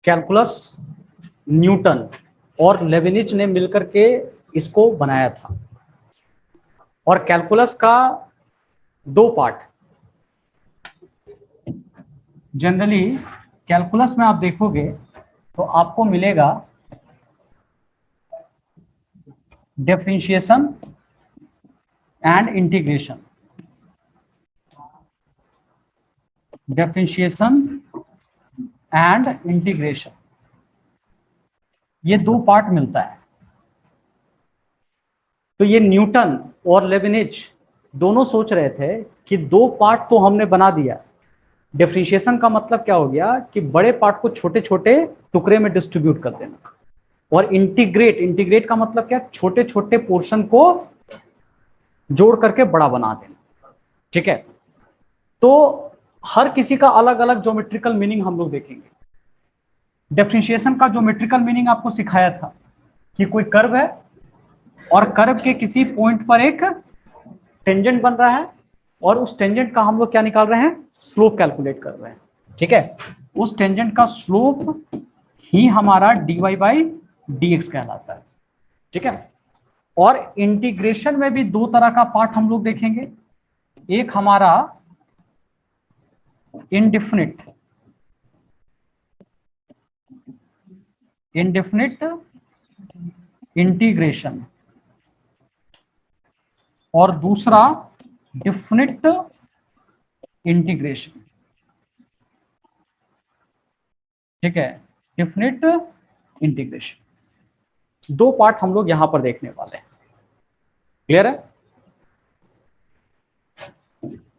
Calculus Newton और लेविनिज ने मिलकर के इसको बनाया था। और कैलकुलस का दो पार्ट, जनरली कैलकुलस में आप देखोगे तो आपको मिलेगा differentiation and integration, differentiation and integration, ये दो पार्ट मिलता है। तो ये न्यूटन और लेविनिज दोनों सोच रहे थे कि दो पार्ट तो हमने बना दिया, डिफरेंशिएशन का मतलब क्या हो गया कि बड़े पार्ट को छोटे छोटे टुकड़े में डिस्ट्रीब्यूट कर देना, और इंटीग्रेट का मतलब क्या, छोटे छोटे पोर्शन को जोड़ करके बड़ा बना देना। ठीक है, तो हर किसी का अलग अलग ज्योमेट्रिकल मीनिंग हम लोग देखेंगे। डिफरेंशिएशन का ज्योमेट्रिकल मीनिंग आपको सिखाया था कि कोई कर्व है और कर्व के किसी पॉइंट पर एक टेंजेंट बन रहा है, और उस टेंजेंट का हम लोग क्या निकाल रहे हैं, स्लोप कैलकुलेट कर रहे हैं। ठीक है, उस टेंजेंट का स्लोप ही हमारा dy बाई dx कहलाता है। ठीक है, और इंटीग्रेशन में भी दो तरह का पार्ट हम लोग देखेंगे। एक हमारा इंडेफिनिट इंटीग्रेशन और दूसरा डिफिनिट इंटीग्रेशन। ठीक है, डिफिनिट इंटीग्रेशन, दो पार्ट हम लोग यहां पर देखने वाले हैं। क्लियर है?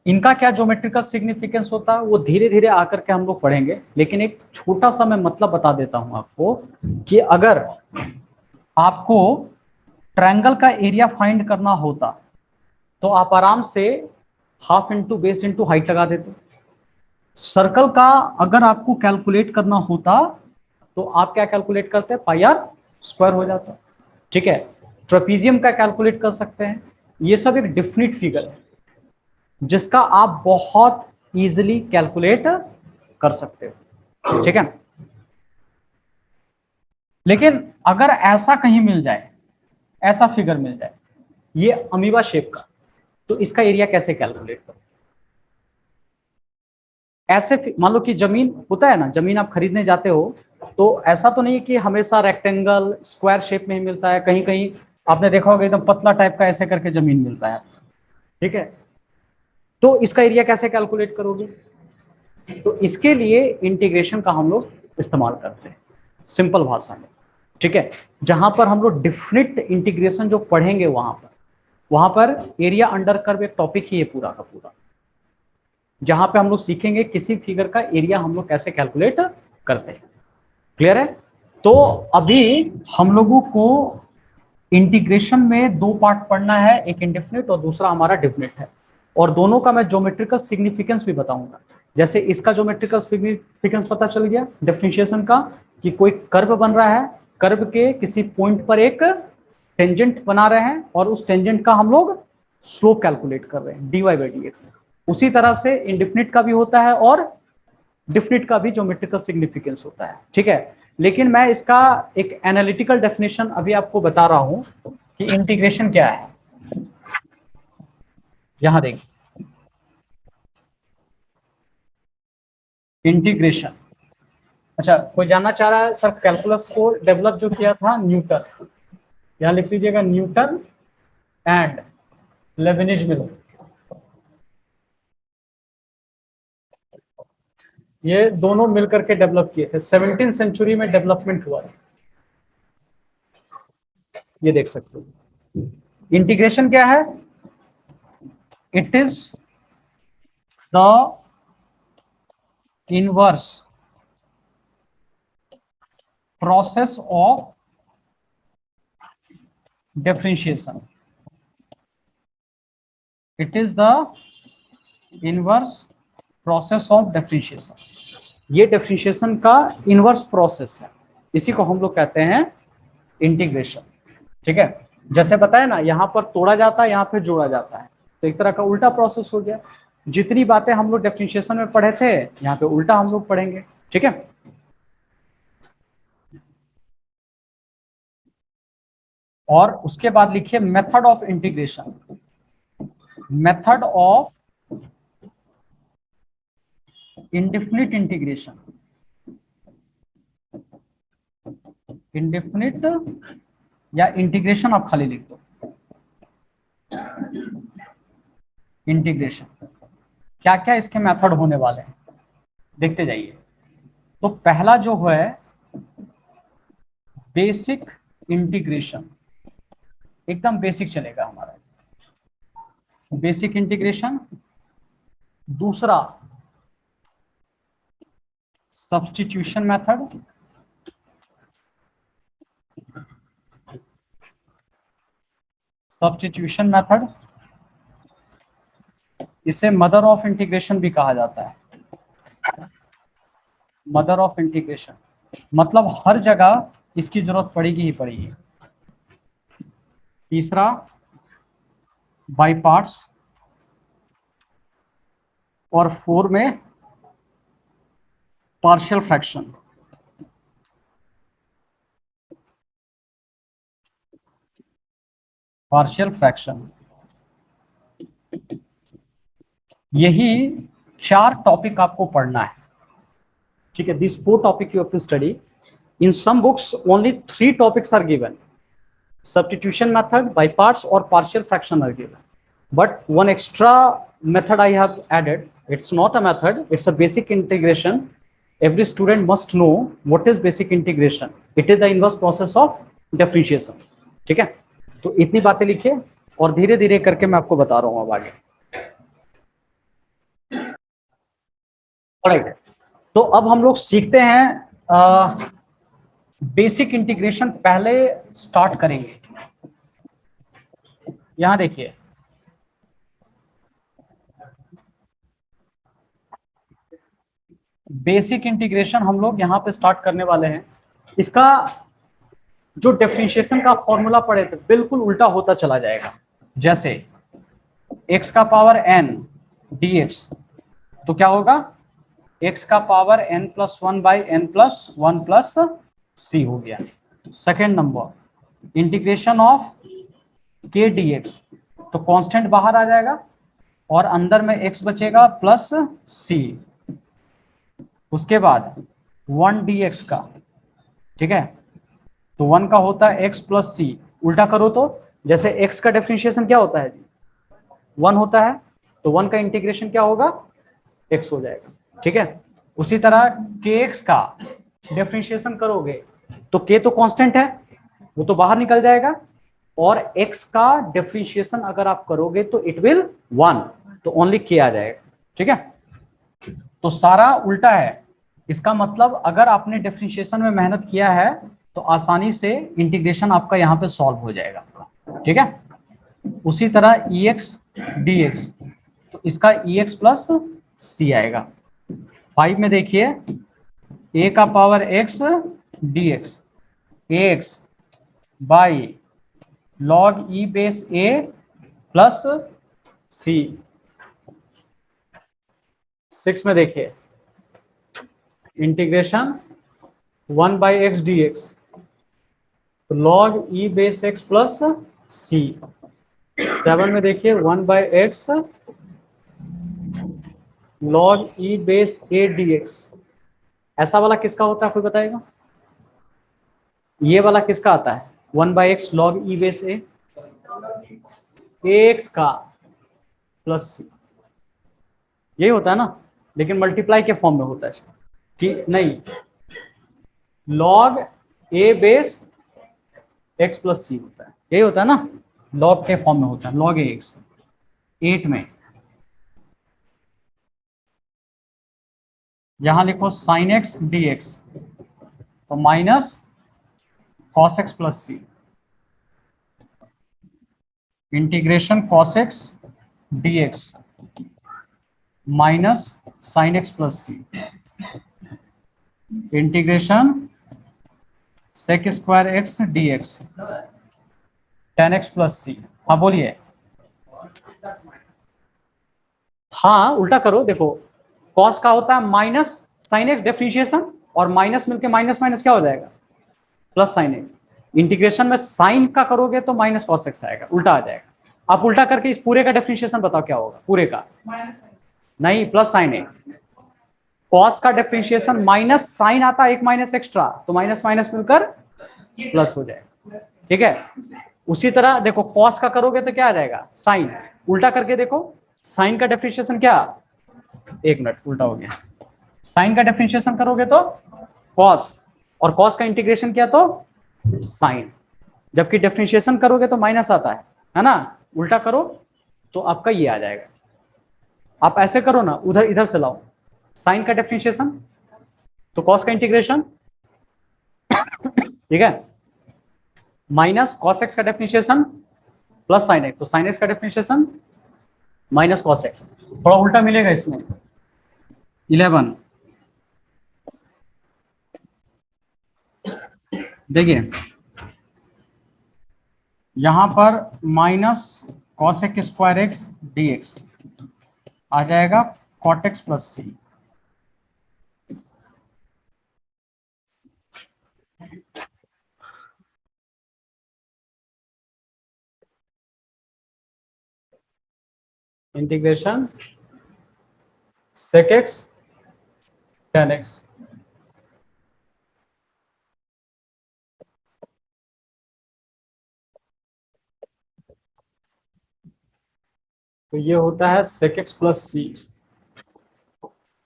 इनका क्या ज्योमेट्रिकल सिग्निफिकेंस होता है वो धीरे धीरे आकर के हम लोग पढ़ेंगे, लेकिन एक छोटा सा मैं मतलब बता देता हूं आपको कि अगर आपको ट्रायंगल का एरिया फाइंड करना होता तो आप आराम से half into base into height लगा देते। सर्कल का अगर आपको कैलकुलेट करना होता तो आप क्या कैलकुलेट करते, पाई आर स्क्वायर हो जाता। ठीक है, ट्रेपीजियम का कैलकुलेट कर सकते हैं। ये सब एक डिफिनिट फिगर है जिसका आप बहुत इजीली कैलकुलेट कर सकते हो। ठीक है, लेकिन अगर ऐसा कहीं मिल जाए, ऐसा फिगर मिल जाए ये अमीबा शेप का, तो इसका एरिया कैसे कैलकुलेट करो? ऐसे मान लो कि जमीन होता है ना, जमीन आप खरीदने जाते हो तो ऐसा तो नहीं कि हमेशा रेक्टेंगल स्क्वायर शेप में ही मिलता है, कहीं कहीं आपने देखा होगा एकदम पतला टाइप का ऐसे करके जमीन मिलता है। ठीक है, तो इसका एरिया कैसे कैलकुलेट करोगे? तो इसके लिए इंटीग्रेशन का हम लोग इस्तेमाल करते हैं सिंपल भाषा में। ठीक है, जहां पर हम लोग डिफिनिट इंटीग्रेशन जो पढ़ेंगे वहां पर एरिया अंडर कर्व एक टॉपिक ही है पूरा का पूरा, जहां पे हम लोग सीखेंगे किसी फिगर का एरिया हम लोग कैसे कैलकुलेट करते हैं। क्लियर है? तो अभी हम लोगों को इंटीग्रेशन में दो पार्ट पढ़ना है, एक इंडेफिनिट और दूसरा हमारा डेफिनिट है, और दोनों का मैं ज्योमेट्रिकल सिग्निफिकेंस भी बताऊंगा। जैसे इसका ज्योमेट्रिकल सिग्निफिकेंस पता चल गया डिफरेंशिएशन का, कि कोई कर्व बन रहा है, कर्व के किसी पॉइंट पर एक टेंजेंट बना रहे हैं और उस टेंजेंट का हम लोग स्लोप कैलकुलेट कर रहे हैं dy बाई dx। उसी तरह से इंडेफिनिट का भी होता है और डिफिनिट का भी ज्योमेट्रिकल सिग्निफिकेंस होता है। ठीक है, लेकिन मैं इसका एक एनालिटिकल डेफिनेशन अभी आपको बता रहा हूं कि इंटीग्रेशन क्या है। यहां देखिए, इंटीग्रेशन, अच्छा कोई जानना चाह रहा है सर कैलकुलस को डेवलप जो किया था न्यूटन, यहां लिख लीजिएगा न्यूटन एंड लेबनिज मिलर, ये दोनों मिलकर के डेवलप किए थे। 17वीं सेंचुरी में डेवलपमेंट हुआ है, ये देख सकते हो। इंटीग्रेशन क्या है? It is the inverse process of differentiation, it is the inverse process of differentiation. ये डिफरेंशिएशन का इनवर्स प्रोसेस है, इसी को हम लोग कहते हैं इंटीग्रेशन। ठीक है, जैसे बताया ना, यहाँ पर तोड़ा जाता है, यहाँ पे जोड़ा जाता है, तो एक तरह का उल्टा प्रोसेस हो गया। जितनी बातें हम लोग डिफरेंशिएशन में पढ़े थे यहाँ पे उल्टा हम लोग पढ़ेंगे। ठीक है, और उसके बाद लिखिए method of integration, method of indefinite integration, indefinite या इंटीग्रेशन आप खाली लिख दो, इंटीग्रेशन। क्या क्या इसके मेथड होने वाले हैं देखते जाइए। तो पहला जो है बेसिक इंटीग्रेशन, एकदम बेसिक चलेगा हमारा, बेसिक इंटीग्रेशन। दूसरा सब्स्टिट्यूशन मेथड, सब्स्टिट्यूशन मेथड, इसे मदर ऑफ इंटीग्रेशन भी कहा जाता है, मदर ऑफ इंटीग्रेशन। मतलब हर जगह इसकी जरूरत पड़ेगी ही पड़ेगी। तीसरा बाय पार्ट्स, और 4 में पार्शियल फ्रैक्शन। पार्शियल फ्रैक्शन, यही 4 टॉपिक आपको पढ़ना है, ठीक है। This 4 topic you have to study. In some books only 3 topics are given, substitution method, by parts or partial fraction are given, but one extra method I have added. It's not a method, it's a basic integration. Every student must know what is basic integration. It is the inverse process of differentiation, ठीक है। तो इतनी बातें लिखिए और धीरे धीरे करके मैं आपको बता रहा हूं अब आगे। राइट, तो अब हम लोग सीखते हैं बेसिक इंटीग्रेशन। पहले स्टार्ट करेंगे, यहां देखिए बेसिक इंटीग्रेशन हम लोग यहां पे स्टार्ट करने वाले हैं। इसका जो डिफरेंशिएशन का फॉर्मूला पढ़े थे बिल्कुल उल्टा होता चला जाएगा। जैसे x का पावर n dx, तो क्या होगा x का power n plus 1 by n plus 1 plus c हो गया। Second number integration of k dx, तो कांस्टेंट बाहर आ जाएगा और अंदर में x बचेगा प्लस c। उसके बाद 1 dx का, ठीक है, तो 1 का होता है x प्लस c। उल्टा करो तो जैसे x का डिफरेंशिएशन क्या होता है 1 होता है, तो 1 का इंटीग्रेशन क्या होगा x हो जाएगा, ठीक है। उसी तरह kx का डिफरेंशिएशन करोगे तो k तो कांस्टेंट है, वो तो बाहर निकल जाएगा, और x का डिफरेंशिएशन अगर आप करोगे तो इट विल 1, तो ओनली k आ जाएगा, ठीक है। तो सारा उल्टा है। इसका मतलब अगर आपने डिफरेंशिएशन में मेहनत किया है तो आसानी से इंटीग्रेशन आपका यहाँ पे सॉल्व हो जाएगा, ठीक है। उसी तरह ex dx, तो इसका ex प्लस c आएगा। 5 में देखिए a का power x dx, ax by log e base a plus c। 6 में देखिए integration 1 by x d x, तो log e base x plus c. 7 में देखिए 1 by x log e base a d x. ऐसा वाला किसका होता है कोई बताएगा? ये वाला किसका आता है 1 by x log e base A, x का प्लस सी, यही होता है ना, लेकिन मल्टीप्लाई के फॉर्म में होता है कि नहीं, लॉग ए बेस एक्स प्लस सी होता है, यही होता है ना, लॉग के फॉर्म में होता है, लॉग एक्स। 8 में यहां लिखो साइन एक्स डी एक्स, तो minus cos x plus c, integration cos x d x minus sine x plus c, integration sec square x d x tan x plus c. हाँ बोलिए। हाँ उल्टा करो, देखो कॉस का होता है माइनस साइन एक्स डिफरेंशिएशन, और माइनस मिलके माइनस माइनस क्या हो जाएगा प्लस साइन एक्स, इंटीग्रेशन में साइन का करोगे तो माइनस कॉस एक्स आएगा, उल्टा आ जाएगा। आप उल्टा करके इस पूरे का डिफरेंशिएशन बताओ क्या होगा, पूरे का नहीं प्लस साइन एक्स। कॉस का डिफरेंशिएशन माइनस साइन आता है, एक माइनस एक्स्ट्रा, तो माइनस माइनस मिलकर प्लस हो जाएगा, ठीक है। उसी तरह देखो कॉस का करोगे तो क्या आ जाएगा, साइन। उल्टा करके देखो, साइन का डिफरेंशिएशन क्या, एक मिनट उल्टा हो गया, साइन का डिफरेंशिएशन करोगे तो कॉस, और कॉस का इंटीग्रेशन किया तो साइन। जबकि डिफरेंशिएशन करोगे तो माइनस आता है ना, उल्टा करो तो आपका ये आ जाएगा। आप ऐसे करो ना, उधर इधर से लाओ, साइन का डिफरेंशिएशन तो कॉस का इंटीग्रेशन, ठीक है, माइनस कॉस एक्स का डिफरेंशिएशन प्लस साइन एक्स, तो साइन एक्स का डिफरेंशिएशन माइनस कॉस एक्स। थोड़ा उल्टा मिलेगा इसमें, 11। देखिए यहां पर minus cosec square x d x आ जाएगा cot x plus c. Integration sec x tan x, तो ये होता है sec x plus c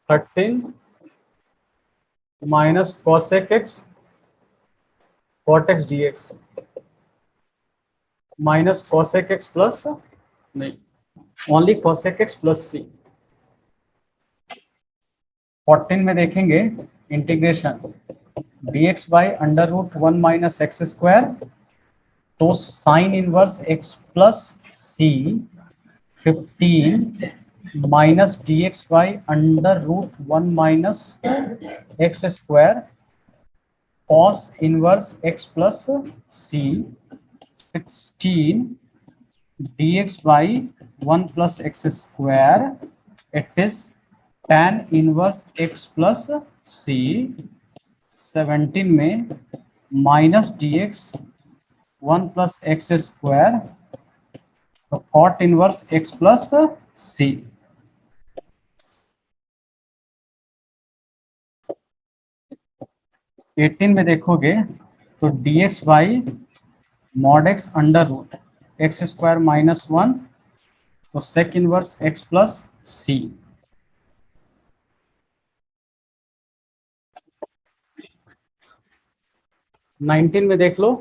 13 minus cosec x cot x d x minus cosec x plus, नहीं ओनली कॉसेक एक्स प्लस सी। 14 में देखेंगे integration d x by under root 1 minus x square, तो sine inverse x plus c 15 minus d x by under root 1 minus x square cos inverse x plus c 16 dx by 1 plus x square, it is tan inverse x plus c। 17 में minus dx 1 plus x square, तो cot inverse x plus c। Eighteen में देखोगे तो dx by mod x under root x square minus 1, तो sec inverse x plus c. Nineteen में देख लो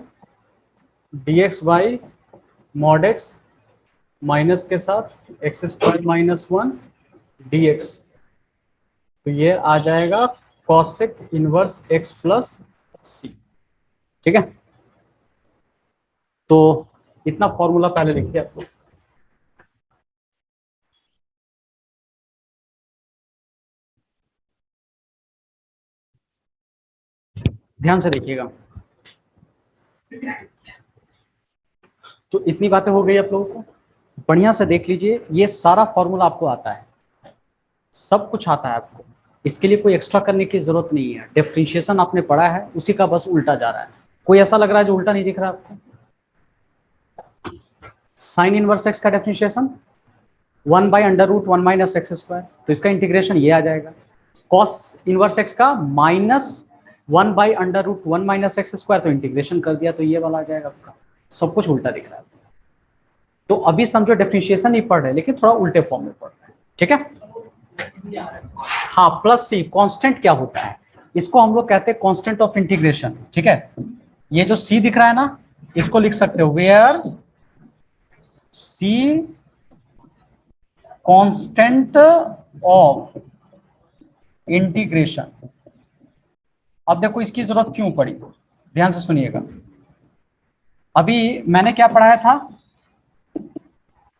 dx by mod x minus के साथ एक्स स्क्वायर माइनस 1 dx, तो ये आ जाएगा कॉसेक इनवर्स एक्स प्लस सी, ठीक है। तो इतना फॉर्मूला पहले लिखिए आपको। ध्यान से देखिएगा, तो इतनी बातें हो गई आप लोगों को, बढ़िया से देख लीजिए, ये सारा फॉर्मूला आपको आता है, सब कुछ आता है आपको, इसके लिए कोई एक्स्ट्रा करने की जरूरत नहीं है। डिफरेंशिएशन आपने पढ़ा है, उसी का बस उल्टा जा रहा है। कोई ऐसा लग रहा है जो उल्टा नहीं दिख रहा आपको? साइन इनवर्स एक्स का differentiation 1 by under root 1 minus x square, तो इसका इंटीग्रेशन ये आ जाएगा। कॉस इनवर्स एक्स का minus 1 by under root 1 minus x square, तो इंटीग्रेशन कर दिया तो ये वाला आ जाएगा आपका। सब कुछ उल्टा दिख रहा है। तो अभी समझो डिफरेंशिएशन नहीं पढ़ रहे, लेकिन थोड़ा उल्टे फॉर्म में पढ़ रहे हैं, ठीक है। हाँ, प्लस सी कांस्टेंट क्या होता है, इसको हम लोग कहते हैं कांस्टेंट ऑफ इंटीग्रेशन, ठीक है। ये जो सी दिख रहा है ना, इसको लिख सकते हो where c constant of integration. अब देखो इसकी जरूरत क्यों पड़ी, ध्यान से सुनिएगा। अभी मैंने क्या पढ़ाया था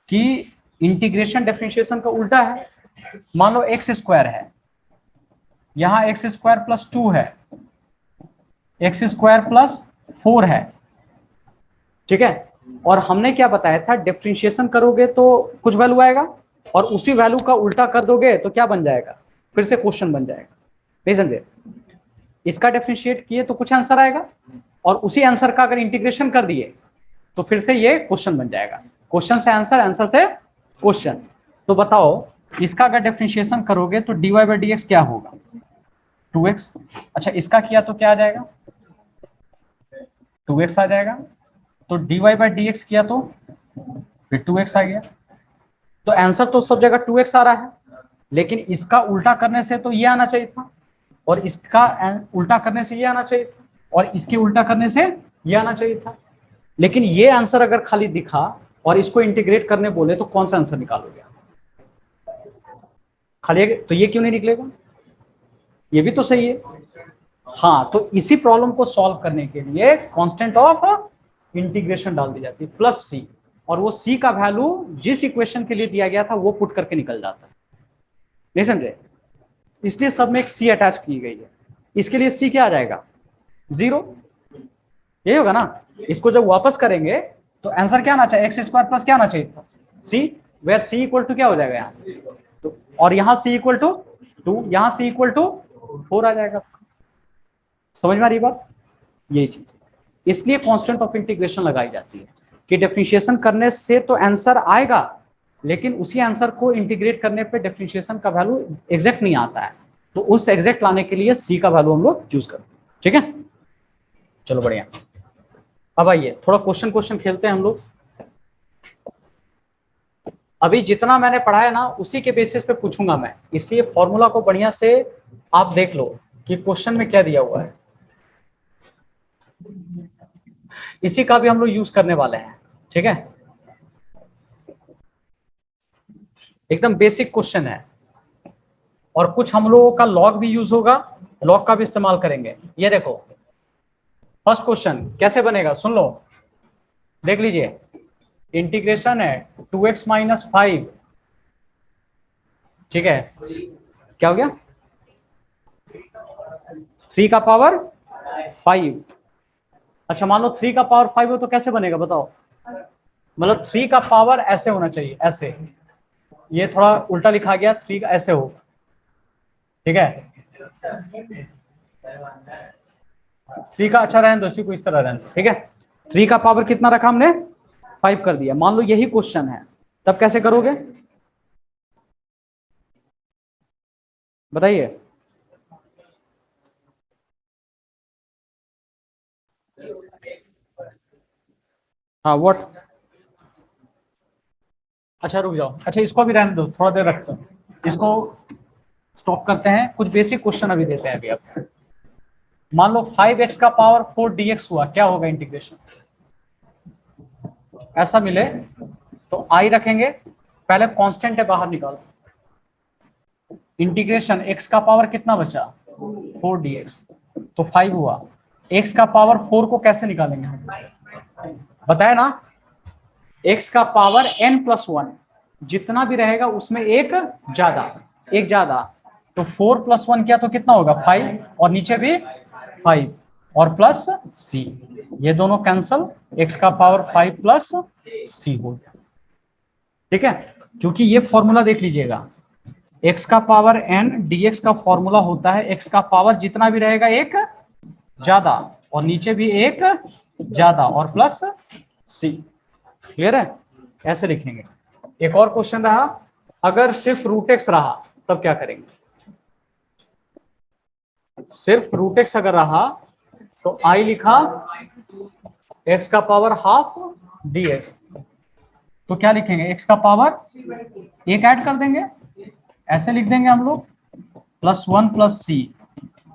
कि इंटीग्रेशन डिफरेंशिएशन का उल्टा है। मान लो एक्स स्क्वायर है, यहां एक्स स्क्वायर प्लस 2 है, एक्स स्क्वायर प्लस 4 है, ठीक है। और हमने क्या बताया था, डिफरेंशिएशन करोगे तो कुछ वैल्यू आएगा, और उसी वैल्यू का उल्टा कर दोगे तो क्या बन जाएगा, फिर से क्वेश्चन बन जाएगा। नहीं समझे? इसका डिफरेंशिएट किए तो कुछ आंसर आएगा, और उसी आंसर का अगर इंटीग्रेशन कर दिए तो फिर से ये क्वेश्चन बन जाएगा, क्वेश्चन से आंसर, आंसर से क्वेश्चन। तो बताओ इसका अगर डिफरेंशिएशन करोगे तो dy बाई डी एक्स क्या होगा, 2x। अच्छा इसका किया तो क्या आ जाएगा, 2x आ जाएगा। तो dy बाई डी एक्स किया तो फिर 2x आ गया। तो आंसर तो सब जगह 2x आ रहा है, लेकिन इसका उल्टा करने से तो ये आना चाहिए था, और इसका उल्टा करने से ये आना चाहिए था, और इसके उल्टा करने से ये आना चाहिए था। लेकिन ये आंसर अगर खाली दिखा और इसको इंटीग्रेट करने बोले तो कौन सा आंसर निकालोगे खाली, तो ये क्यों नहीं निकलेगा, ये भी तो सही है। हाँ, तो इसी प्रॉब्लम को सॉल्व करने के लिए कांस्टेंट ऑफ इंटीग्रेशन डाल दी जाती है प्लस सी, और वो सी का वैल्यू जिस इक्वेशन के लिए दिया गया था वो पुट करके निकल जाता है, नहीं समझे, इसलिए सब में एक सी अटैच की गई है। इसके लिए सी क्या आ जाएगा, 0, यही होगा ना। इसको जब वापस करेंगे तो आंसर क्या आना चाहिए, एक्स स्क्वायर प्लस क्या आना चाहिए था, सी, वेयर सी इक्वल टू क्या हो जाएगा यहाँ तो, और यहाँ सी इक्वल टू 2, यहाँ सी इक्वल टू 4 आ जाएगा। समझ में आ रही बात, यही चीज, इसलिए कांस्टेंट ऑफ इंटीग्रेशन लगाई जाती है कि डिफरेंशिएशन करने से तो आंसर आएगा, लेकिन उसी आंसर को इंटीग्रेट करने पे डिफरेंशिएशन का वैल्यू एग्जैक्ट नहीं आता है, तो उस एग्जैक्ट लाने के लिए सी का वैल्यू हम लोग चूज करते हैं। ठीक है, चलो बढ़िया। अब आइए थोड़ा क्वेश्चन खेलते हैं हम लोग। अभी जितना मैंने पढ़ा है ना उसी के बेसिस पे पूछूंगा मैं, इसलिए फॉर्मूला को बढ़िया से आप देख लो कि क्वेश्चन में क्या दिया हुआ है, इसी का भी हम लोग यूज करने वाले हैं। ठीक है, एकदम बेसिक क्वेश्चन है, और कुछ हम लोगों का लॉग भी यूज होगा, लॉग का भी इस्तेमाल करेंगे। ये देखो फर्स्ट क्वेश्चन कैसे बनेगा, सुन लो, देख लीजिए। इंटीग्रेशन है 2x माइनस 5, ठीक है, क्या हो गया, 3 का पावर 5। अच्छा मान लो 3 का पावर 5 हो तो कैसे बनेगा बताओ, मतलब 3 का पावर ऐसे होना चाहिए, ऐसे, ये थोड़ा उल्टा लिखा गया, 3 का ऐसे होगा, ठीक है, 3 का अच्छा रहने दो, इसी को इस तरह रहने दो, ठीक है। 3 का पावर कितना रखा हमने, 5 कर दिया। मान लो यही क्वेश्चन है, तब कैसे करोगे बताइए। हाँ व्हाट, अच्छा रुक जाओ, अच्छा इसको भी रहने दो, थोड़ा देर रखते हैं इसको, स्टॉप करते हैं, कुछ बेसिक क्वेश्चन अभी देते हैं अभी आप। मान लो 5x का पावर 4 dx हुआ, क्या होगा इंटीग्रेशन, ऐसा मिले तो आई रखेंगे, पहले कांस्टेंट है बाहर निकालो, इंटीग्रेशन x का पावर कितना बचा 4 dx, तो 5 हुआ। x का पावर 4 को कैसे निकालेंगे हम, बताया ना, x का पावर n प्लस 1, जितना भी रहेगा उसमें एक ज्यादा, तो 4 प्लस 1 किया तो कितना होगा 5, और नीचे भी 5 और प्लस c, ये दोनों कैंसल, x का पावर 5 प्लस c हो गया। ठीक है, क्योंकि ये फॉर्मूला देख लीजिएगा, x का पावर n dx का फॉर्मूला होता है x का पावर जितना भी रहेगा एक ज्यादा, और नीचे भी एक ज्यादा, और प्लस c। क्लियर है, ऐसे लिखेंगे। एक और क्वेश्चन रहा, अगर सिर्फ रूट एक्स रहा तब क्या करेंगे, सिर्फ रूट एक्स अगर रहा तो आई लिखा x का पावर हाफ dx, तो क्या लिखेंगे x का पावर एक ऐड कर देंगे, ऐसे लिख देंगे हम लोग, प्लस 1 प्लस c,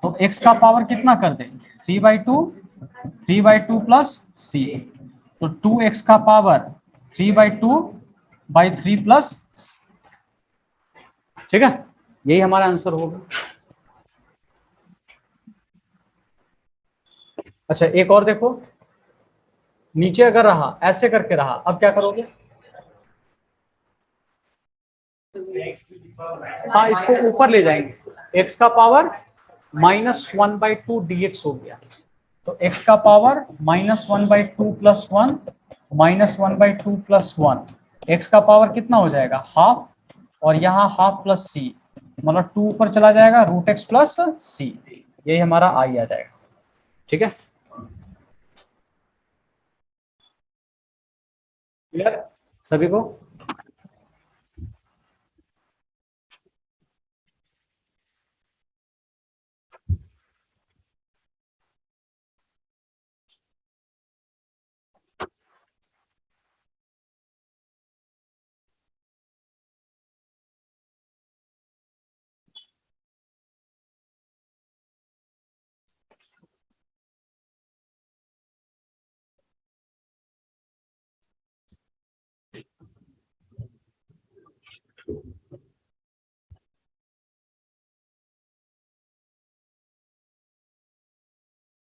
तो x का पावर कितना कर देंगे 3/2 प्लस c, तो 2x का पावर 3/2/3 प्लस, ठीक है, यही हमारा आंसर होगा। अच्छा एक और देखो, नीचे अगर रहा ऐसे करके रहा, अब क्या करोगे, हाँ इसको ऊपर ले जाएंगे, x का पावर -1/2 dx हो गया, तो x का पावर -1/2 प्लस 1 -1/2 प्लस 1, x का पावर कितना हो जाएगा हाफ, और यहाँ हाफ प्लस c, मतलब 2 ऊपर चला जाएगा, रूट एक्स प्लस c, यही हमारा आई आ जाएगा। ठीक है, क्लियर सभी को?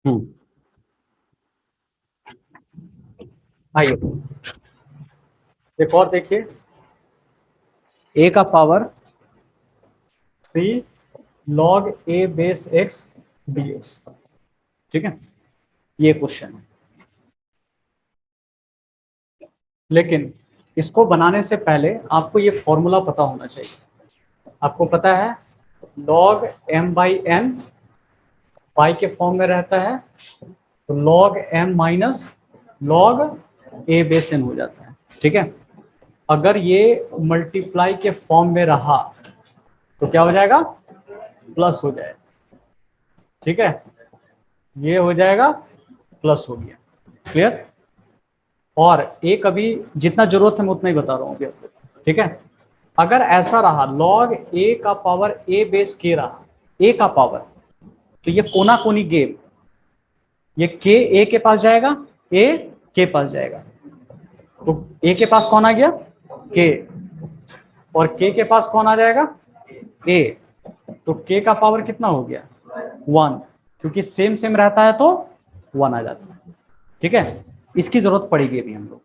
हम्म, आइए एक और देखिए, ए का power 3 log a base x dx, ठीक है, ये क्वेश्चन है। लेकिन इसको बनाने से पहले आपको ये फॉर्मूला पता होना चाहिए। आपको पता है log m बाई n पाई के फॉर्म में रहता है, तो log m minus log a base n हो जाता है, ठीक है। अगर ये मल्टीप्लाई के फॉर्म में रहा तो क्या हो जाएगा, प्लस हो जाएगा, ठीक है, ये हो जाएगा प्लस हो गया, क्लियर। और एक अभी जितना जरूरत है मैं उतना ही बता रहा हूँ अभी आपको, ठीक है। अगर ऐसा रहा log a का पावर a बेस k रहा, a का पावर, तो ये कोना कोनी गेम, ये k a के पास जाएगा, a k पास जाएगा, तो a के पास कौन आ गया, k, और k के पास कौन आ जाएगा, a, तो k का पावर कितना हो गया, 1, क्योंकि सेम सेम रहता है तो 1 आ जाता है, ठीक है। इसकी जरूरत पड़ेगी अभी हम लोग,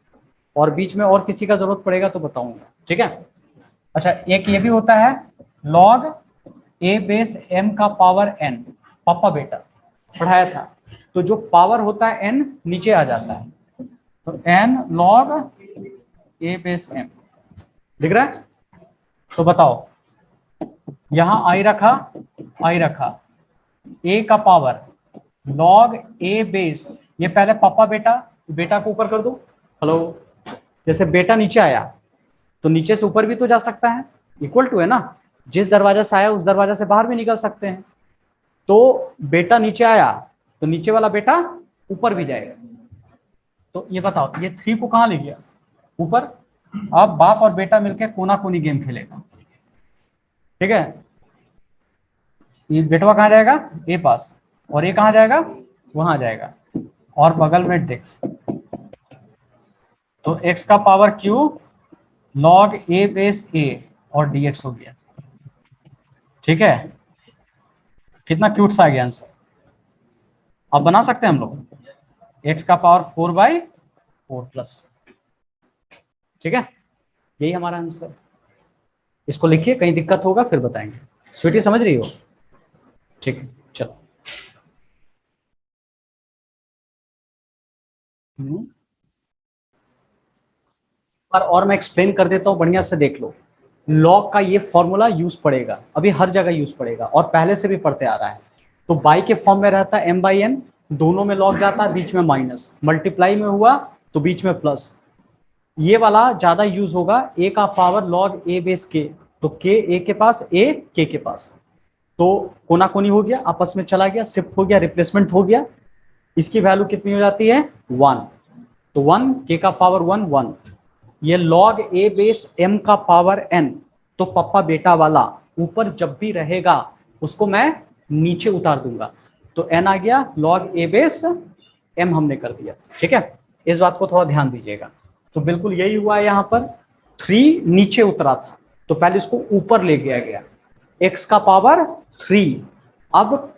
और बीच में और किसी का जरूरत पड़ेगा तो बताऊंगा, ठीक है। अच्छा, एक ये भी होता है log a बेस m का पावर n, पापा बेटा पढ़ाया था, तो जो पावर होता है n नीचे आ जाता है, तो n log a base m, दिख रहा है। तो बताओ, यहां आई रखा, a का पावर log a बेस, ये पहले पापा बेटा, बेटा को ऊपर कर दो, हेलो, जैसे बेटा नीचे आया तो नीचे से ऊपर भी तो जा सकता है, इक्वल टू है ना, जिस दरवाजा से आया उस दरवाजा से बाहर भी निकल सकते हैं, तो बेटा नीचे आया तो नीचे वाला बेटा ऊपर भी जाएगा। तो ये बताओ, ये 3 को कहां ले गया, ऊपर। अब बाप और बेटा मिलकर कोना कोनी गेम खेलेगा, ठीक है। ये बेटवा कहाँ जाएगा, ए पास, और ये कहाँ जाएगा, वहां जाएगा, और बगल में डिक्स, तो x का power q log a base a और dx हो गया, ठीक है। कितना क्यूट सा आ गया आंसर, अब बना सकते हैं हम लोग, x का पावर 4/4 प्लस, ठीक है, यही हमारा आंसर। इसको लिखिए, कहीं दिक्कत होगा फिर बताएंगे। स्वीटी समझ रही हो, ठीक है, चलो। और मैं एक्सप्लेन कर देता हूँ, बढ़िया से देख लो। लॉग का ये फॉर्मूला यूज पड़ेगा, अभी हर जगह यूज पड़ेगा, और पहले से भी पढ़ते आ रहा है। तो बाई के फॉर्म में रहता है m बाई n, दोनों में लॉग जाता है, बीच में माइनस, मल्टीप्लाई में हुआ तो बीच में प्लस। ये वाला ज्यादा यूज होगा, a का power log a base k, तो k a के पास, a k के पास, तो कोना कोनी हो गया, आपस में चला गया, शिफ्ट हो गया, रिप्लेसमेंट हो गया। इसकी वैल्यू कितनी हो जाती है, 1, तो 1 k का पावर 1 1, ये log a बेस m का पावर n, तो पापा बेटा वाला ऊपर जब भी रहेगा उसको मैं नीचे उतार दूंगा, तो n आ गया log a बेस m हमने कर दिया, ठीक है। इस बात को थोड़ा ध्यान दीजिएगा। तो बिल्कुल यही हुआ है, यहाँ पर 3 नीचे उतरा था तो पहले इसको ऊपर ले गया गया, x का पावर 3। अब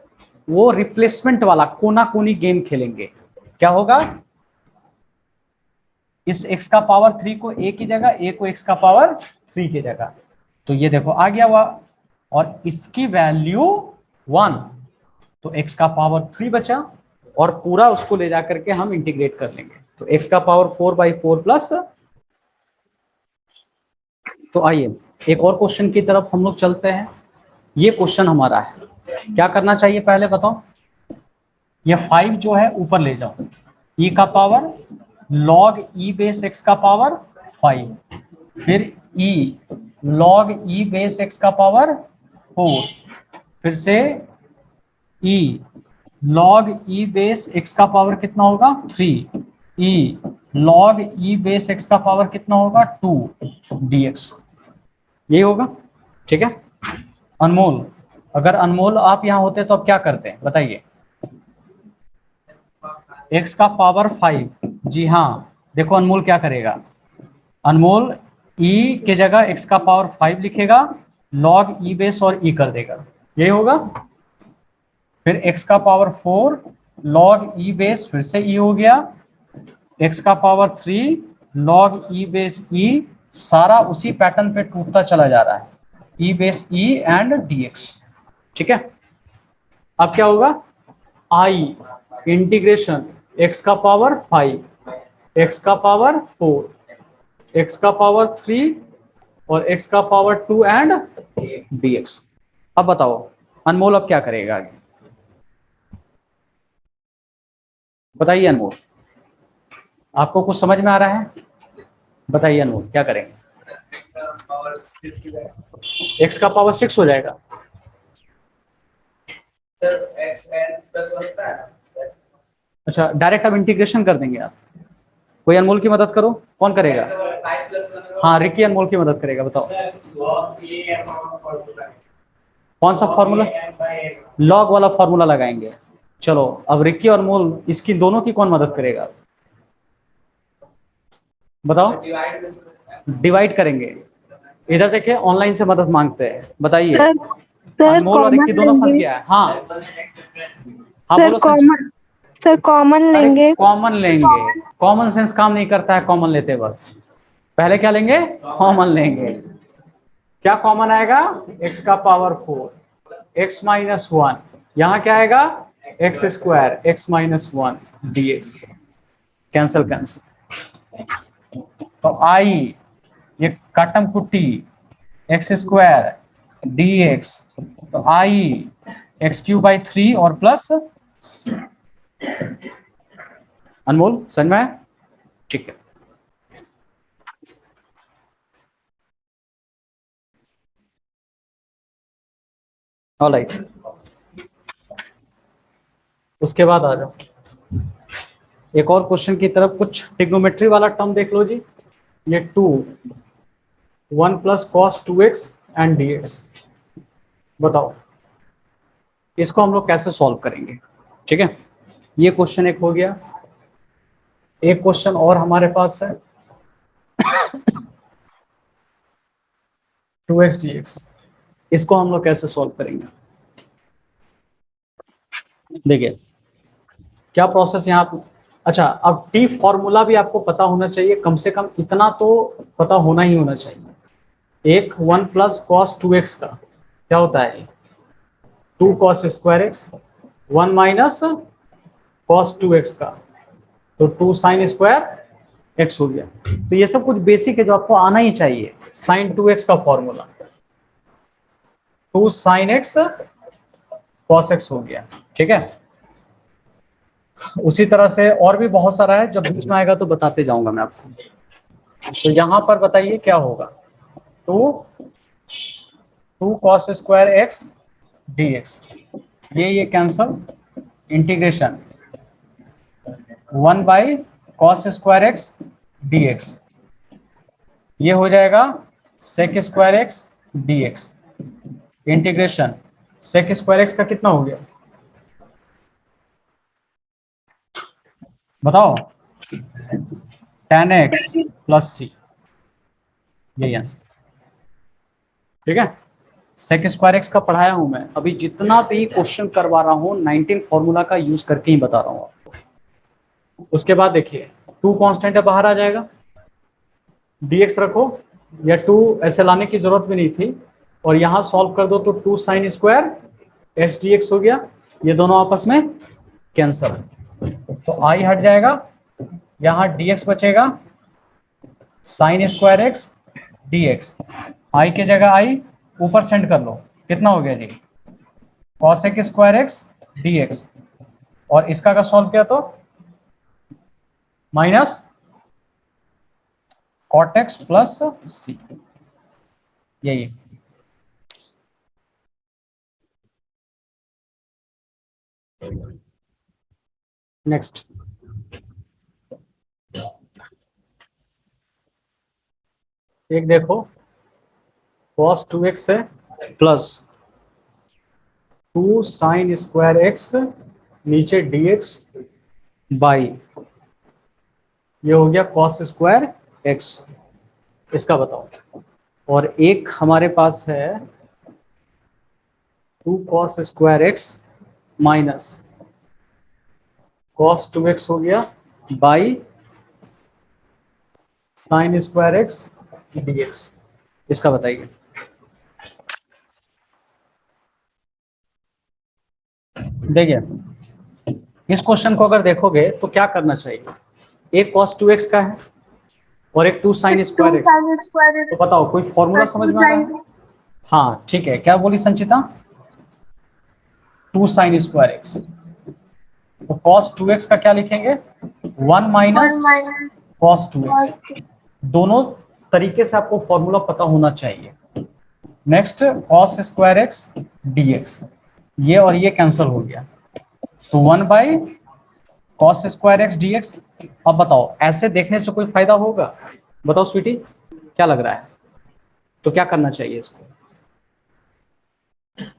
वो रिप्लेसमेंट वाला कोना कोनी गेम खेलेंगे, क्या होगा, इस x का पावर 3 को a की जगह, a को x का पावर 3 की जगह, तो ये देखो आ गया हुआ, और इसकी वैल्यू 1, तो x का पावर 3 बचा, और पूरा उसको ले जाकर के हम इंटीग्रेट कर लेंगे, तो x का पावर 4/4 प्लस। तो आइए एक और क्वेश्चन की तरफ हम लोग चलते हैं। ये क्वेश्चन हमारा है, क्या करना चाहिए पहले बताओ, ये 5 जो है ऊपर ले जाओ, e का power log e base x का पावर 5, फिर e log e base x का पावर 4, फिर से e log e base x का पावर कितना होगा 3, e log e base x का पावर कितना होगा 2 dx, ये होगा। ठीक है। अनमोल, अगर अनमोल आप यहाँ होते तो अब क्या करते हैं बताइए। x का पावर 5, जी हाँ, देखो अनमोल क्या करेगा। अनमोल e के जगह x का पावर 5 लिखेगा, log e बेस और e कर देगा, ये होगा। फिर x का पावर 4 log e बेस, फिर से e हो गया, x का power 3 log e base e, सारा उसी पैटर्न पे टूटता चला जा रहा है, e base e and dx। ठीक है। अब क्या होगा, i इंटीग्रेशन x का पावर 5, x का पावर 4, x का पावर 3 और x का पावर 2 एंड dx। अब बताओ अनमोल अब क्या करेगा आगे, बताइए अनमोल, आपको कुछ समझ में आ रहा है? बताइए अनमोल क्या करेंगे। x का पावर 6 हो जाएगा। अच्छा, डायरेक्ट अब इंटीग्रेशन कर देंगे आप। कोई अनमोल की मदद करो, कौन करेगा? हाँ, रिकी अनमोल की मदद करेगा, बताओ कौन सा फॉर्मूला? लॉग वाला फॉर्मूला लगाएंगे। चलो अब रिकी और अनमोल, इसकी दोनों की कौन मदद करेगा बताओ? डिवाइड करेंगे। इधर देखिए ऑनलाइन से मदद मांगते हैं, बताइए। अनमोल और रिकी दोनों फंस गया है। हाँ हाँ सर बोलो कॉमन, सर कॉमन लेंगे। कॉमन लेंगे, कॉमन सेंस काम नहीं करता है कॉमन लेते वक्त। पहले क्या लेंगे? कॉमन लेंगे। क्या कॉमन आएगा? x का पावर 4, x माइनस 1, यहाँ क्या आएगा? x square x minus 1 dx, cancel cancel. तो i ये काटम कुट्टी x स्क्वायर dx, तो i x³/3 और प्लस अनमोल समझ में आया? ठीक है। ऑलराइट, उसके बाद आ जाओ एक और क्वेश्चन की तरफ। कुछ ट्रिग्नोमेट्री वाला टर्म देख लो जी, ये 2 1 plus cos 2x and dx, बताओ इसको हम लोग कैसे सॉल्व करेंगे। ठीक है, ये क्वेश्चन एक हो गया। एक क्वेश्चन और हमारे पास है 2x dx, इसको हम लोग कैसे सॉल्व करेंगे। देखिए क्या प्रोसेस यहाँ। अच्छा, अब टी फॉर्मूला भी आपको पता होना चाहिए, कम से कम इतना तो पता होना ही होना चाहिए। एक 1 प्लस कॉस 2x का क्या होता है? 2 cos square x, 1 minus cos 2x का तो 2 साइन स्क्वायर x हो गया। तो ये सब कुछ बेसिक है जो आपको आना ही चाहिए। साइन 2x का formula 2 sine x cos x हो गया। ठीक है, उसी तरह से और भी बहुत सारा है, जब बीच में आएगा तो बताते जाऊंगा मैं आपको। तो यहां पर बताइए क्या होगा, 2 कॉस स्क्वायर एक्स dx, ये cancel, integration 1 by cos square x dx, ये हो जाएगा sec square x dx, integration sec square x का कितना हो गया बताओ? tan x प्लस सी, यही आंसर। ठीक है, सेक स्क्वायर एक्स का पढ़ाया हूं मैं, अभी जितना भी क्वेश्चन करवा रहा हूं 19 फॉर्मूला का यूज करके ही बता रहा हूं आपको। उसके बाद देखिए 2 कांस्टेंट है, बाहर आ जाएगा, dx रखो, या 2 ऐसे लाने की जरूरत भी नहीं थी, और यहां सॉल्व कर दो तो 2 साइन स्क्वायर एक्स dx हो गया, ये दोनों आपस में कैंसल, तो i हट जाएगा, यहां dx बचेगा, sine square x dx, i के जगह i ऊपर सेंड कर लो, कितना हो गया जी? कॉसेक स्क्वायर एक्स dx, और इसका का सॉल्व किया तो माइनस cot x प्लस सी, यही। नेक्स्ट, एक देखो cos 2x है प्लस 2 sin स्क्वायर x नीचे dx बाई, ये हो गया cos स्क्वायर x, इसका बताओ। और एक हमारे पास है 2 cos square x minus cos 2x हो गया by sin square x dx, इसका बताइए। देखिए इस क्वेश्चन को अगर देखोगे तो क्या करना चाहिए, एक cos 2x का है और एक 2 sin स्क्वायर x, तो बताओ कोई फॉर्मूला समझ में आ रहा है? हाँ ठीक है, क्या बोली संचिता? 2 sin स्क्वायर x, तो cos 2x का क्या लिखेंगे? 1 माइनस cos 2x। दोनों तरीके से आपको फॉर्मूला पता होना चाहिए। Next cos square x dx, ये और ये कैंसिल हो गया, तो 1 by cos square x dx। अब बताओ ऐसे देखने से कोई फायदा होगा? बताओ स्वीटी, क्या लग रहा है? तो क्या करना चाहिए इसको?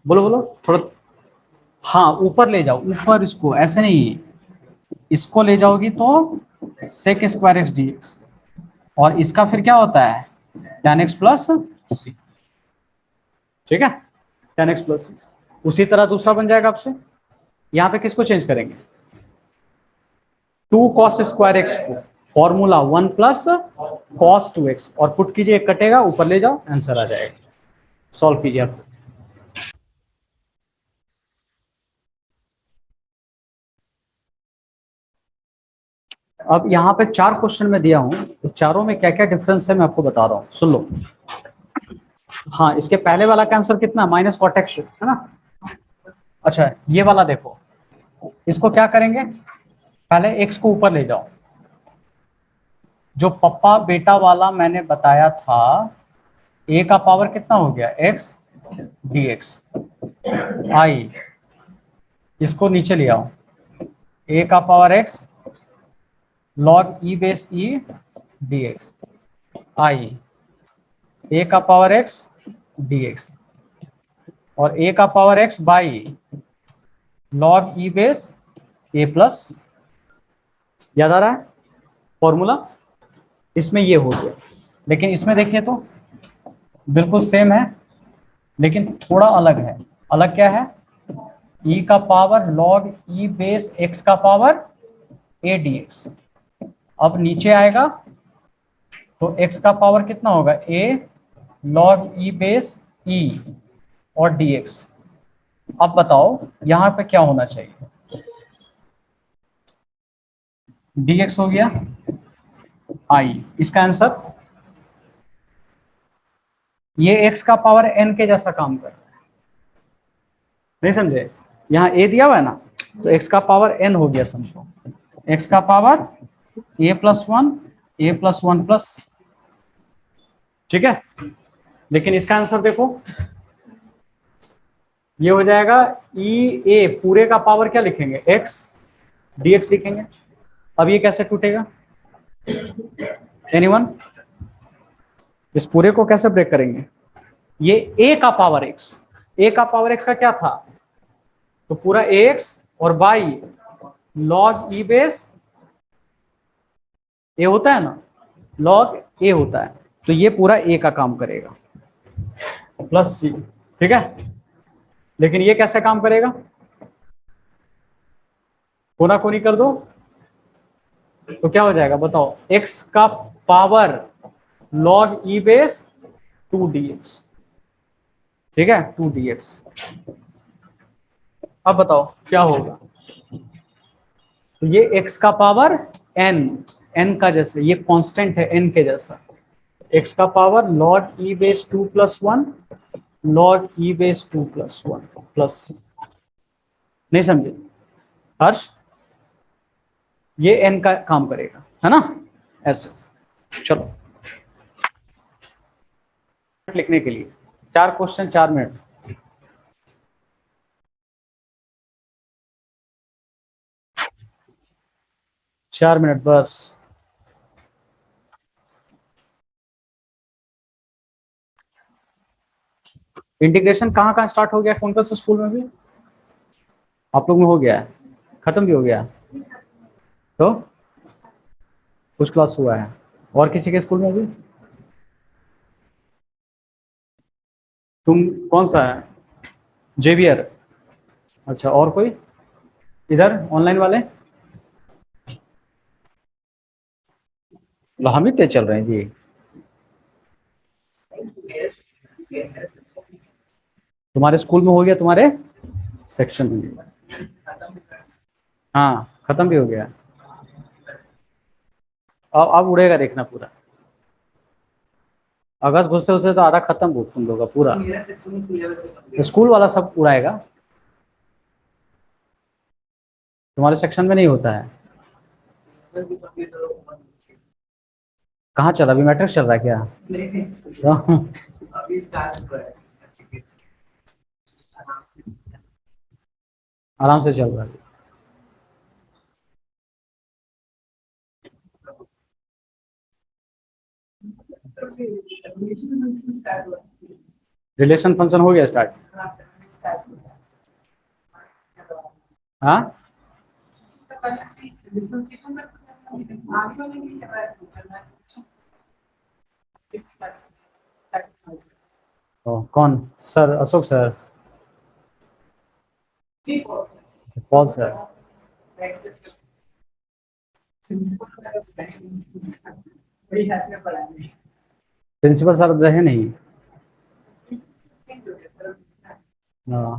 बोलो बोलो थोड़ा। हाँ ऊपर ले जाओ, ऊपर इसको, ऐसे नहीं, इसको ले जाओगी तो sec स्क्वायर x dx, और इसका फिर क्या होता है tan x प्लस सी, ठीक है, tan x प्लस सी। उसी तरह दूसरा बन जाएगा आपसे, यहाँ पे किसको चेंज करेंगे? 2 cos स्क्वायर x को फॉर्मूला 1 प्लस cos 2x, और पुट कीजिए, एक कटेगा, ऊपर ले जाओ, आंसर आ जाएगा। सॉल्व कीजिए आप। अब यहाँ पे 4 क्वेश्चन में दिया हूँ, इस चारों में क्या क्या डिफरेंस है मैं आपको बता रहा हूँ, सुन लो। हाँ इसके पहले वाला का आंसर कितना, माइनस कॉट एक्स, है ना? अच्छा ये वाला देखो, इसको क्या करेंगे, पहले x को ऊपर ले जाओ, जो पप्पा बेटा वाला मैंने बताया था, a का पावर कितना हो गया x dx आई, इसको नीचे ले आओ, a का power x log e base e dx I, a का पावर x dx, और a का power x by log e base a plus, याद आ रहा है फॉर्मूला? इसमें ये हो गया, लेकिन इसमें देखिए तो बिल्कुल सेम है, लेकिन थोड़ा अलग है। अलग क्या है? e का power log e base x का पावर a dx, अब नीचे आएगा तो x का पावर कितना होगा, a log e base e और dx। अब बताओ यहां पे क्या होना चाहिए, dx हो गया i, इसका आंसर, ये x का पावर n के जैसा काम कर रहा है, नहीं समझे? यहाँ a दिया हुआ है ना, तो x का पावर n हो गया, समझो x का power a plus 1 a plus 1 plus, ठीक है। लेकिन इसका आंसर देखो, ये हो जाएगा e a पूरे का पावर क्या लिखेंगे, x dx लिखेंगे। अब ये कैसे टूटेगा, एनीवन? इस पूरे को कैसे ब्रेक करेंगे? ये a का पावर x, a का पावर x का क्या था, तो पूरा ax और by log e base a होता है ना, log a होता है, तो ये पूरा a का काम करेगा प्लस c, ठीक है। लेकिन ये कैसे काम करेगा, कोना कोनी कर दो, तो क्या हो जाएगा बताओ, x का power log e base 2 dx, ठीक है, 2 dx। अब बताओ क्या होगा, तो ये x का पावर n का जैसे, ये कांस्टेंट है n के जैसा, x का power log e base 2 plus 1 log e base 2 plus 1 plus, नहीं समझे हर्ष? ये n का काम करेगा, है ना, ऐसे। चलो लिखने के लिए, 4 क्वेश्चन 4 मिनट। चार मिनट बस। इंटीग्रेशन कहाँ कहाँ स्टार्ट हो गया, कौन कौन से स्कूल में भी? आप लोग में हो गया है, खत्म भी हो गया, तो कुछ क्लास हुआ है, और किसी के स्कूल में भी? तुम कौन सा है? जेवियर। अच्छा, और कोई इधर ऑनलाइन वाले? हम ही तेज चल रहे हैं जी। तुम्हारे स्कूल में हो गया, तुम्हारे सेक्शन में? हाँ, खत्म भी हो गया। अब उड़ेगा देखना पूरा। अगस्त घुसते घुसते तो आधा खत्म हो तुम लोग का पूरा। स्कूल वाला सब उड़ाएगा, तुम्हारे सेक्शन में नहीं होता है। कहाँ चला, अभी मैट्रिक चल रहा है क्या? तो आराम से चल रहा है। रिलेशन फंक्शन हो गया स्टार्ट? हाँ, कौन sir? Ashok sir? Paul sir? Principal sir रहे नहीं? हाँ,